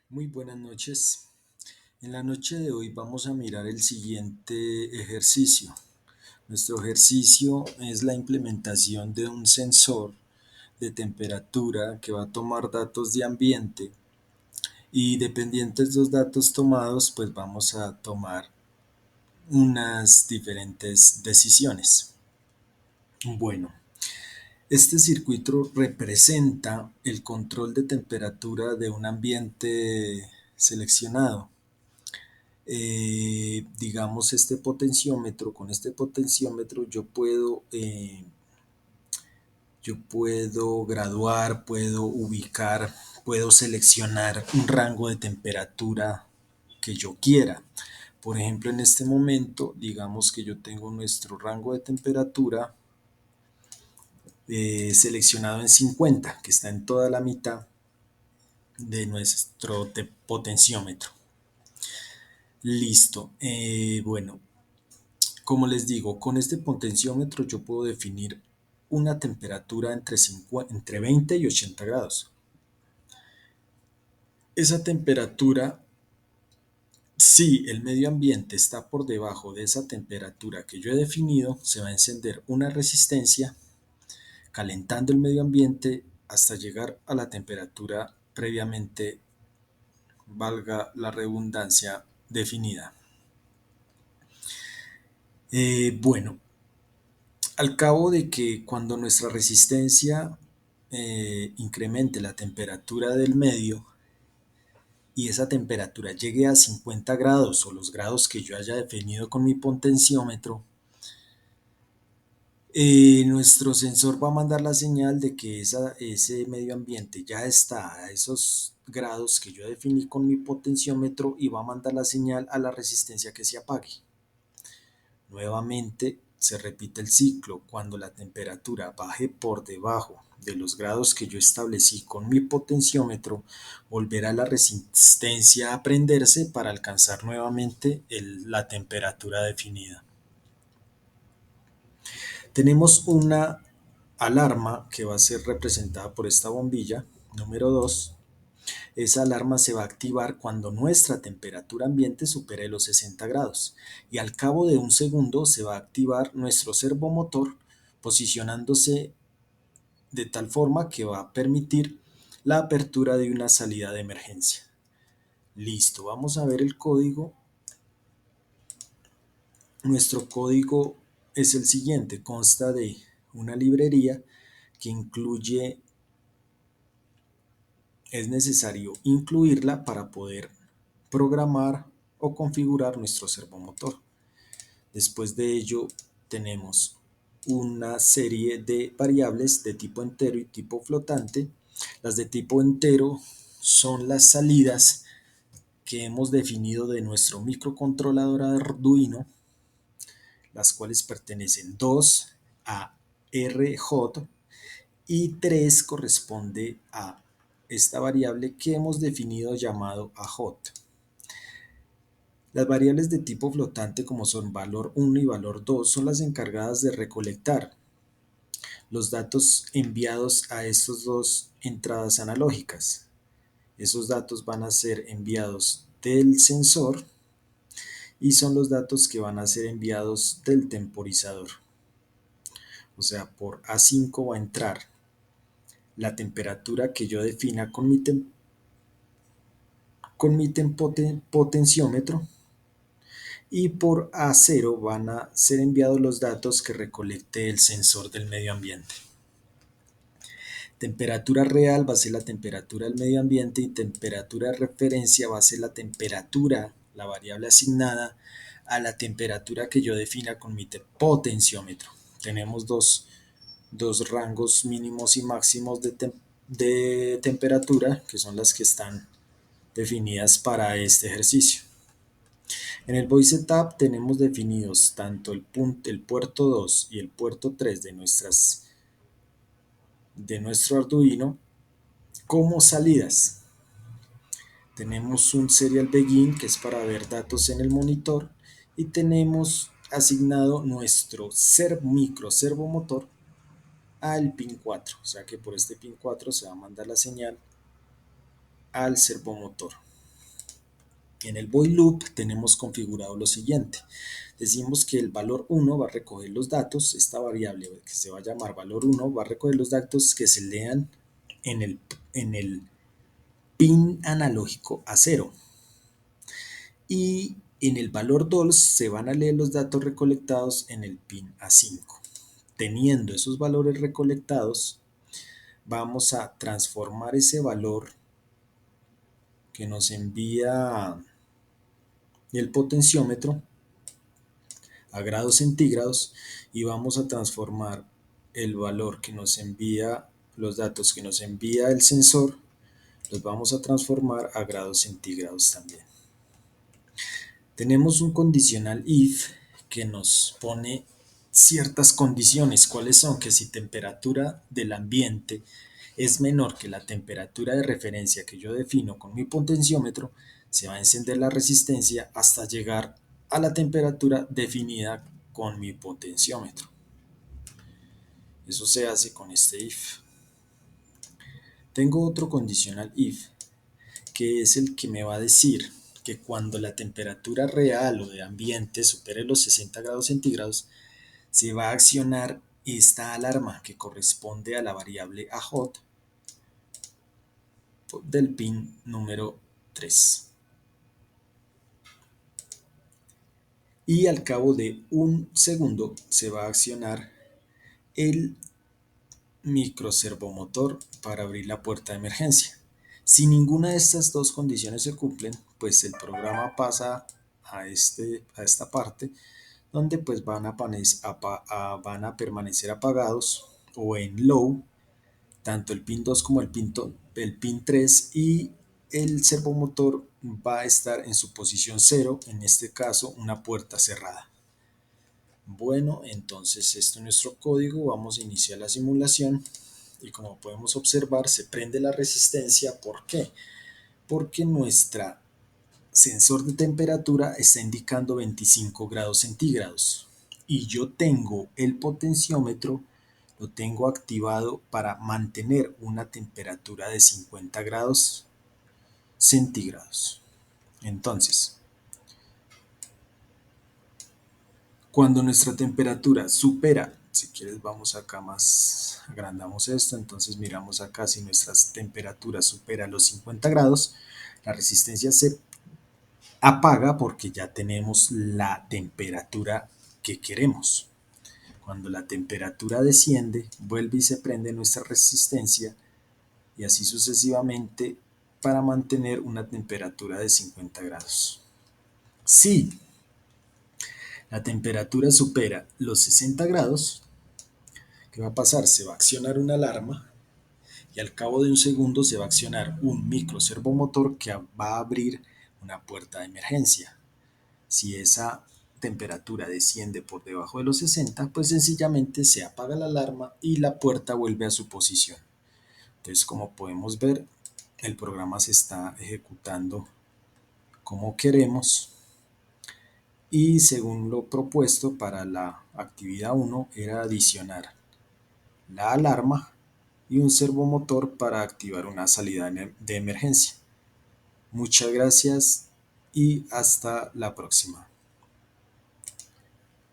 Muy buenas noches. En la noche de hoy vamos a mirar el siguiente ejercicio. Nuestro ejercicio es la implementación de un sensor de temperatura que va a tomar datos de ambiente y dependientes de los datos tomados, pues vamos a tomar unas diferentes decisiones. Bueno, este circuito representa el control de temperatura de un ambiente seleccionado. Digamos, con este potenciómetro yo puedo graduar, puedo ubicar, puedo seleccionar un rango de temperatura que yo quiera. Por ejemplo, en este momento, digamos que yo tengo nuestro rango de temperatura seleccionado en 50, que está en toda la mitad de nuestro potenciómetro. Listo. Bueno, como les digo, con este potenciómetro yo puedo definir una temperatura entre 20 y 80 grados. Esa temperatura, si el medio ambiente está por debajo de esa temperatura que yo he definido, se va a encender una resistencia calentando el medio ambiente hasta llegar a la temperatura previamente, valga la redundancia, definida. Bueno, al cabo de que cuando nuestra resistencia incremente la temperatura del medio y esa temperatura llegue a 50 grados o los grados que yo haya definido con mi potenciómetro, nuestro sensor va a mandar la señal de que ese medio ambiente ya está a esos grados que yo definí con mi potenciómetro y va a mandar la señal a la resistencia que se apague. Nuevamente se repite el ciclo. Cuando la temperatura baje por debajo de los grados que yo establecí con mi potenciómetro, volverá la resistencia a prenderse para alcanzar nuevamente la temperatura definida. Tenemos una alarma que va a ser representada por esta bombilla, número 2. Esa alarma se va a activar cuando nuestra temperatura ambiente supere los 60 grados y al cabo de un segundo se va a activar nuestro servomotor posicionándose de tal forma que va a permitir la apertura de una salida de emergencia. Listo, vamos a ver el código. Nuestro código es el siguiente, consta de una librería que es necesario incluirla para poder programar o configurar nuestro servomotor. Después de ello tenemos una serie de variables de tipo entero y tipo flotante. Las de tipo entero son las salidas que hemos definido de nuestro microcontrolador Arduino, las cuales pertenecen 2 a RJ y 3 corresponde a esta variable que hemos definido llamado a hot. Las variables de tipo flotante como son valor 1 y valor 2 son las encargadas de recolectar los datos enviados a estas dos entradas analógicas. Esos datos van a ser enviados del sensor y son los datos que van a ser enviados del temporizador. O sea, por A5 va a entrar la temperatura que yo defina con mi potenciómetro y por A0 van a ser enviados los datos que recolecte el sensor del medio ambiente. Temperatura real va a ser la temperatura del medio ambiente y temperatura de referencia va a ser la temperatura, la variable asignada a la temperatura que yo defina con mi potenciómetro. Tenemos dos rangos mínimos y máximos de temperatura que son las que están definidas para este ejercicio. En el Voice Setup tenemos definidos tanto el puerto 2 y el puerto 3 de nuestro Arduino como salidas. Tenemos un serial begin que es para ver datos en el monitor y tenemos asignado nuestro micro servomotor al pin 4, o sea que por este pin 4 se va a mandar la señal al servomotor. En el void loop tenemos configurado lo siguiente. Decimos que el valor 1 va a recoger los datos, esta variable que se va a llamar valor 1 va a recoger los datos que se lean en el pin analógico a 0. Y en el valor 2 se van a leer los datos recolectados en el pin A5. Teniendo esos valores recolectados, vamos a transformar ese valor que nos envía el potenciómetro a grados centígrados y vamos a transformar el valor que nos envía, los datos que nos envía el sensor, los vamos a transformar a grados centígrados también. Tenemos un condicional if que nos pone ciertas condiciones. ¿Cuáles son? Que si temperatura del ambiente es menor que la temperatura de referencia que yo defino con mi potenciómetro, se va a encender la resistencia hasta llegar a la temperatura definida con mi potenciómetro. Eso se hace con este if. Tengo otro condicional if, que es el que me va a decir que cuando la temperatura real o de ambiente supere los 60 grados centígrados, se va a accionar esta alarma que corresponde a la variable AHOT del pin número 3. Y al cabo de un segundo se va a accionar el microservomotor para abrir la puerta de emergencia. Si ninguna de estas dos condiciones se cumplen, pues el programa pasa a esta parte donde pues van a permanecer apagados o en low tanto el pin 2 como el pin 3 y el servomotor va a estar en su posición 0, en este caso una puerta cerrada. Bueno, entonces esto es nuestro código, vamos a iniciar la simulación y como podemos observar se prende la resistencia. ¿Por qué? Porque nuestro sensor de temperatura está indicando 25 grados centígrados y yo tengo el potenciómetro, lo tengo activado para mantener una temperatura de 50 grados centígrados. Entonces, cuando nuestra temperatura supera, si quieres vamos acá más, agrandamos esto, entonces miramos acá, si nuestra temperatura supera los 50 grados, la resistencia se apaga porque ya tenemos la temperatura que queremos. Cuando la temperatura desciende, vuelve y se prende nuestra resistencia y así sucesivamente para mantener una temperatura de 50 grados. Si la temperatura supera los 60 grados, ¿qué va a pasar? Se va a accionar una alarma y al cabo de un segundo se va a accionar un microservomotor que va a abrir una puerta de emergencia. Si esa temperatura desciende por debajo de los 60, pues sencillamente se apaga la alarma y la puerta vuelve a su posición. Entonces, como podemos ver, el programa se está ejecutando como queremos y según lo propuesto para la actividad 1 era adicionar la alarma y un servomotor para activar una salida de emergencia. Muchas gracias y hasta la próxima.